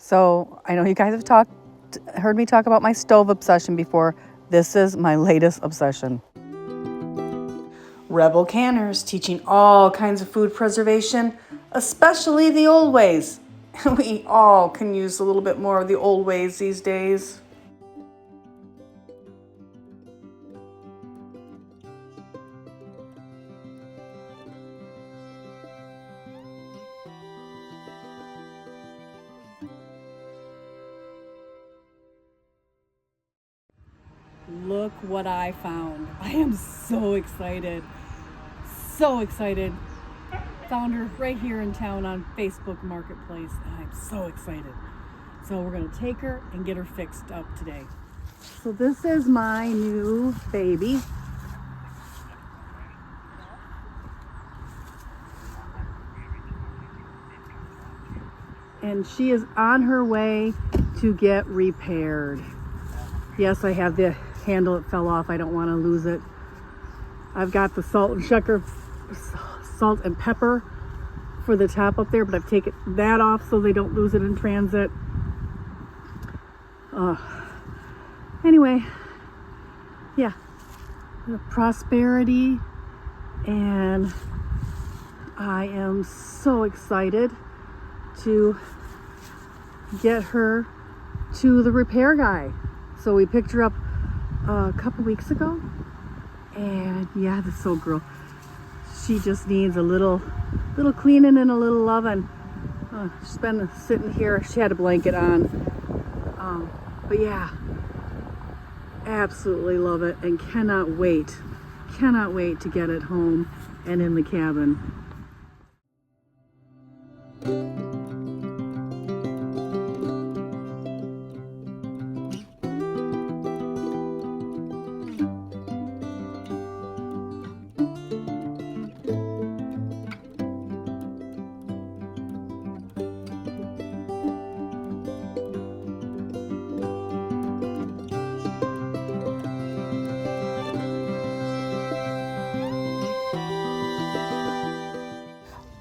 So I know you guys have heard me talk about my stove obsession before. This is my latest obsession. Rebel Canners, teaching all kinds of food preservation, especially the old ways. We all can use a little bit more of the old ways these days. Look what I found. I am so excited. So excited. Found her right here in town on Facebook Marketplace. And I'm so excited. So we're going to take her and get her fixed up today. So this is my new baby. And she is on her way to get repaired. Yes, I have the handle. It fell off. I don't want to lose it. I've got the salt and pepper for the top up there, but I've taken that off so they don't lose it in transit. Anyway, yeah, prosperity, and I am so excited to get her to the repair guy. So we picked her up a couple weeks ago, and yeah, this old girl, she just needs a little cleaning and a little loving. She's been sitting here. She had a blanket on, but yeah, absolutely love it, and cannot wait to get it home and in the cabin.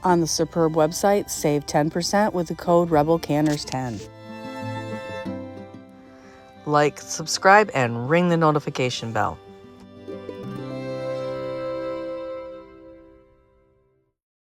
On the Superb website, save 10% with the code RebelCanners10. Like, subscribe, and ring the notification bell.